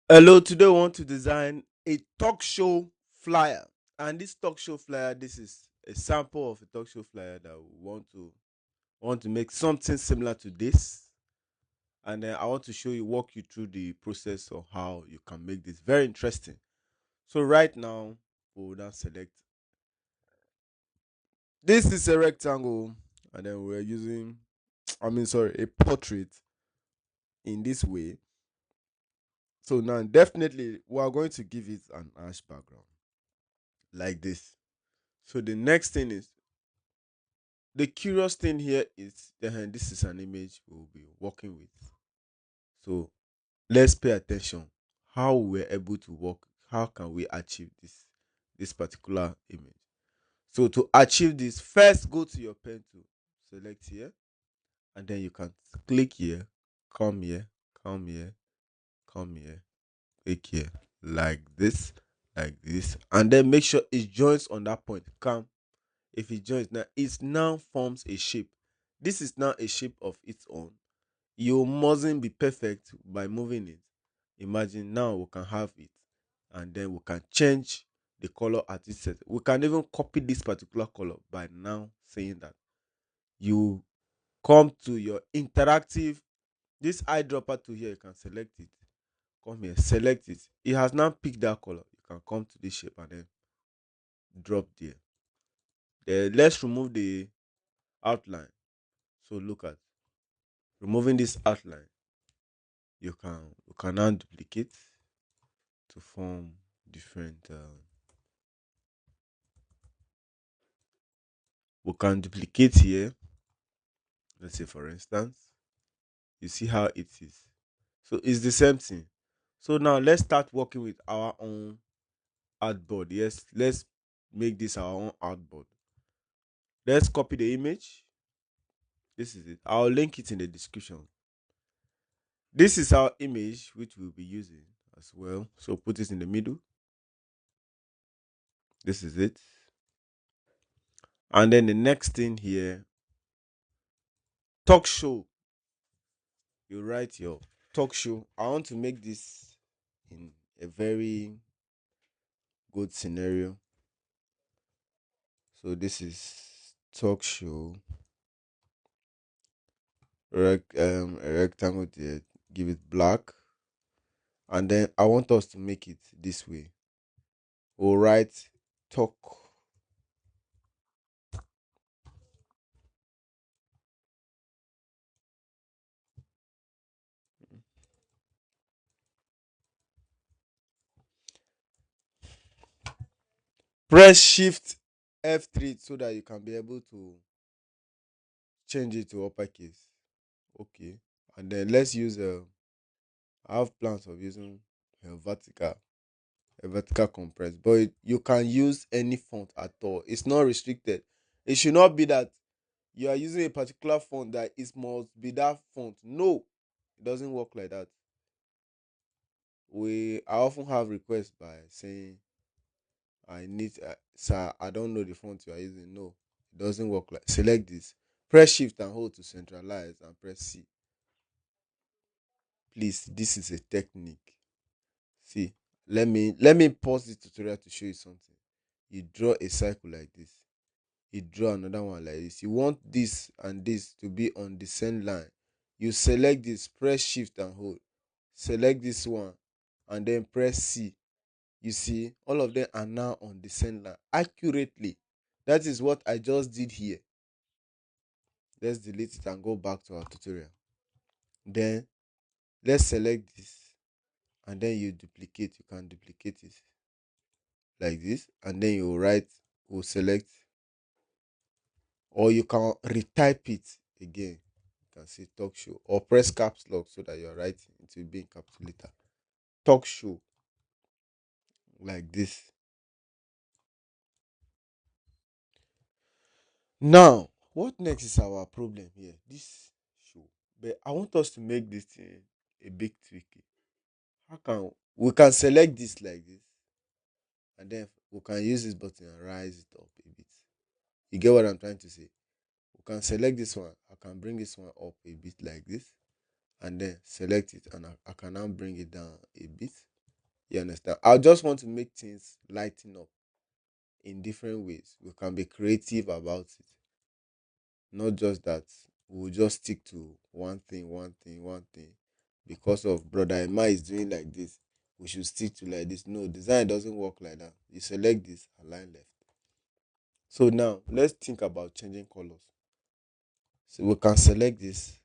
Hello, today we want to design a talk show flyer. And this talk show flyer, this is a sample of a talk show flyer that we want to make something similar to this. And then I want to show you, walk you through the process of how you can make this very interesting. So right now, we will now select this is a rectangle, and then we're using a portrait in this way. So now definitely we are going to give it an ash background like this. So the next thing is the curious thing here is this is an image we'll be working with. So let's pay attention. How we're able to work, how can we achieve this particular image? So to achieve this, first go to your pen tool, select here, and then you can click here, come here, come here, come here, click here, like this, and then make sure it joins on that point. Come. If it joins now, it now forms a shape. This is now a shape of its own. You mustn't be perfect by moving it. Imagine now we can have it, and then we can change the color at its set. We can even copy this particular color by now saying that you come to your interactive, this eyedropper to here, you can select it. Come here, select it. It has now picked that color. You can come to this shape and then drop there. Then let's remove the outline. So look at removing this outline. You can now duplicate to form different. We can duplicate here. Let's say for instance, you see how it is. So it's the same thing. So now let's start working with our own artboard. Yes, let's make this our own artboard. Let's copy the image. This is it. I'll link it in the description. This is our image which we'll be using as well. So put it in the middle. This is it. And then the next thing here, talk show. You write your talk show. I want to make this in a very good scenario. So this is talk show. A rectangle there. Give it black. And then I want us to make it this way. We'll write talk. Press Shift F3 so that you can be able to change it to uppercase. Okay. And then let's use I have plans of using a vertical compress, but you can use any font at all. It's not restricted. It should not be that you are using a particular font that it must be that font. No, it doesn't work like that. I often have requests by saying I need, sir, I don't know the font you are using. No, it doesn't work like. Select this, press Shift and hold to centralize, and press C. Please, this is a technique. See, let me pause the tutorial to show you something. You draw a circle like this. You draw another one like this. You want this and this to be on the same line. You select this, press Shift and hold. Select this one and then press C. You see, all of them are now on the same line accurately. That is what I just did here. Let's delete it and go back to our tutorial. Then let's select this and then you duplicate. You can duplicate it like this, and then you write, will select, or you can retype it again. You can say talk show or press caps lock so that you're writing it will be encapsulator. Talk show like this. Now, what next is our problem here? This show, but I want us to make this thing a big tricky. How can we can select this like this, and then we can use this button and rise it up a bit. You get what I'm trying to say? We can select this one. I can bring this one up a bit like this, and then select it, and I can now bring it down a bit. You understand? I just want to make things lighten up in different ways. We can be creative about it. Not just that we'll just stick to one thing. Because of brother Emma is doing like this, we should stick to like this. No, design doesn't work like that. You select this, align left. So now let's think about changing colors. So we can select this.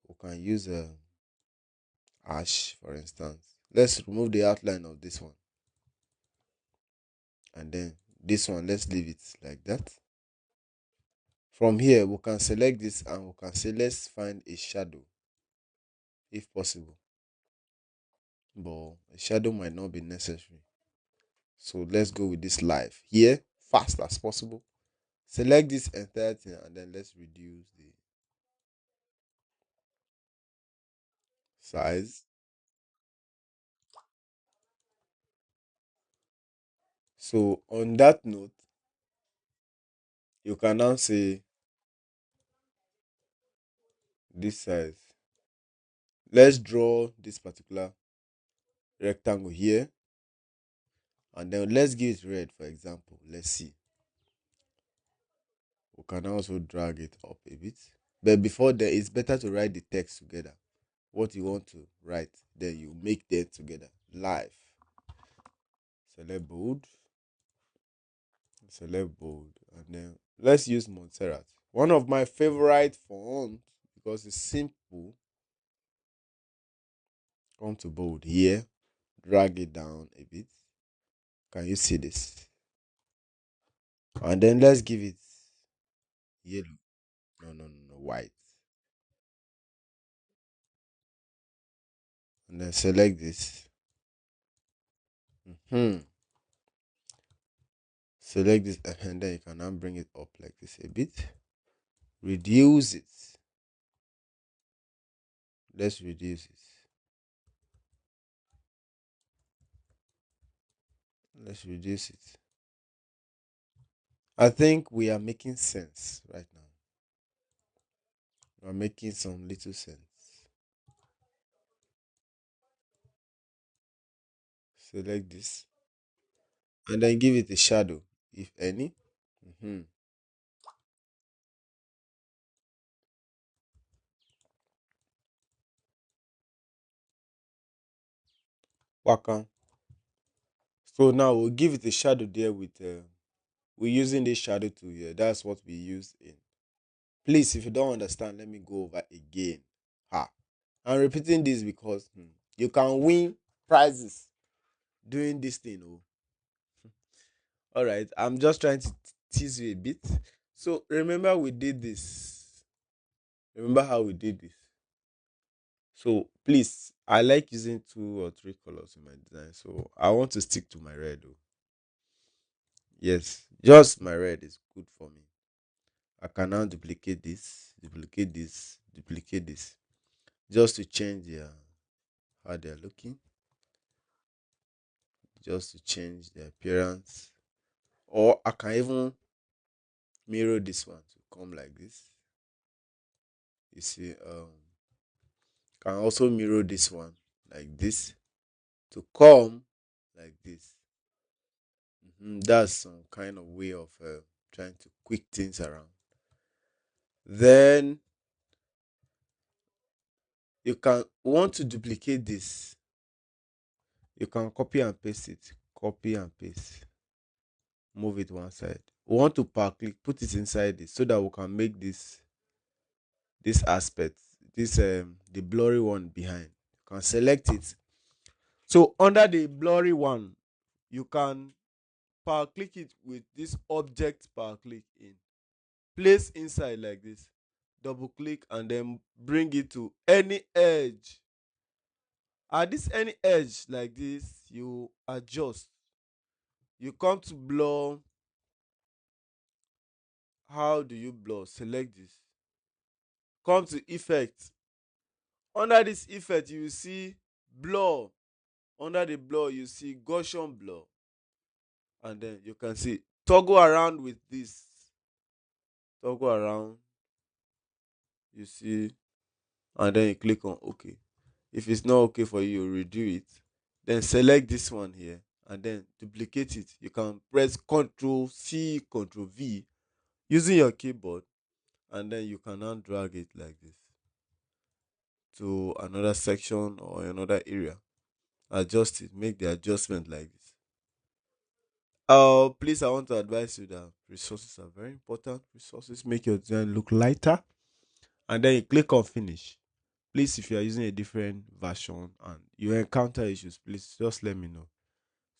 We can use a ash, for instance. Let's remove the outline of this one, and then this one, let's leave it like that. From here, we can select this and we can say, let's find a shadow if possible. But a shadow might not be necessary. So let's go with this live here, fast as possible. Select this entire thing and then let's reduce the size. So on that note, you can now say this size. Let's draw this particular rectangle here, and then let's give it red, for example. Let's see. We can also drag it up a bit. But before that, it's better to write the text together. What you want to write, then you make them together. Live. Select bold. Select bold. And then let's use Montserrat. One of my favorite fonts because it's simple. Come to bold here. Drag it down a bit. Can you see this? And then let's give it yellow. No, white. And then select this. Hmm. Select this, and then you can now bring it up like this a bit. Reduce it. Let's reduce it. Let's reduce it. I think we are making sense right now. We're making some little sense. Select this and then give it a shadow, if any. Mm-hmm. Waka. So now we'll give it a shadow there with. We're using this shadow tool here. That's what we use in. Please, if you don't understand, let me go over again. Ha. I'm repeating this because you can win prizes doing this thing. Oh. All right. I'm just trying to tease you a bit. So remember we did this. Remember how we did this. So please, I like using 2 or 3 colors in my design. So I want to stick to my red. Oh. Yes, just my red is good for me. I can now duplicate this, just to change how they're looking, just to change the appearance. Or I can even mirror this one to come like this. You see, can also mirror this one like this to come like this. That's some kind of way of trying to quick things around. Then you can want to duplicate this. You can copy and paste it. Copy and paste. Move it one side. We want to power click, put it inside this so that we can make this aspect, this the blurry one behind. You can select it. So under the blurry one, you can power click it with this object power click in. Place inside like this. Double click and then bring it to any edge. At this any edge like this, you adjust. You come to blur. How do you blur? Select this. Come to effect. Under this effect, you see blur. Under the blur, you see Gaussian blur. And then you can see toggle around with this. Toggle around. You see. And then you click on OK. If it's not okay for you, you redo it. Then select this one here and then duplicate it. You can press Ctrl C, Ctrl V using your keyboard, and then you can now drag it like this to another section or another area. Adjust it, make the adjustment like this. Please, I want to advise you that resources are very important. Resources make your design look lighter, and then you click on finish. Please, if you are using a different version and you encounter issues, please just let me know.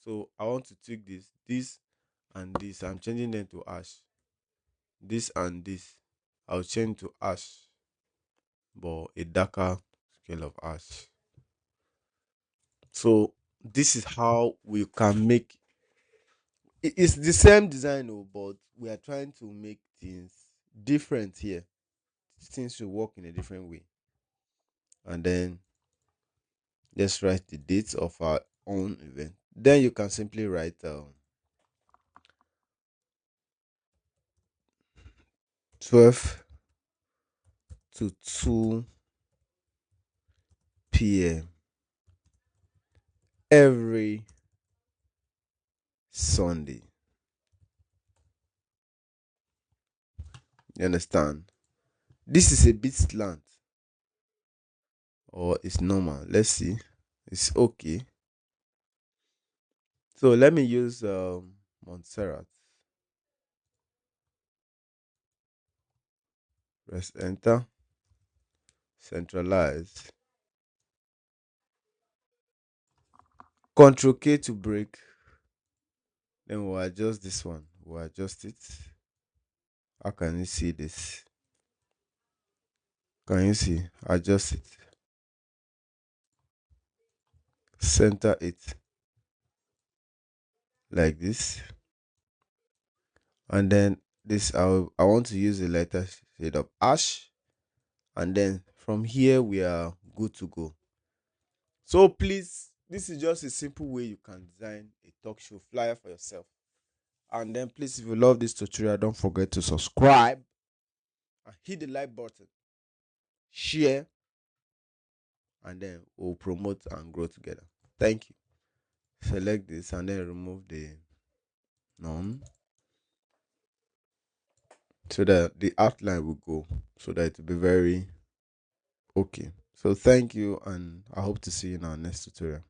So I want to tweak this and this. I'm changing them to ash. This and this. I'll change to ash, but a darker scale of ash. So this is how we can make it's the same design, oh, but we are trying to make things different here. Things should work in a different way. And then let's write the dates of our own event. Then you can simply write 12 to 2 p.m. every Sunday. You understand? This is a bit slant or it's normal. Let's see. It's okay. So let me use Montserrat. Press enter. Centralize. Control K to break. Then we'll adjust this one. We'll adjust it. How can you see this? Can you see? Adjust it. Center it like this. And then this I want to use a lighter shade of ash. And then from here we are good to go. So please, this is just a simple way you can design a talk show flyer for yourself. And then please, if you love this tutorial, don't forget to subscribe and hit the like button, share, and then we'll promote and grow together. Thank you. Select this and then remove the none so that the outline will go, so that it will be very okay. So thank you, and I hope to see you in our next tutorial.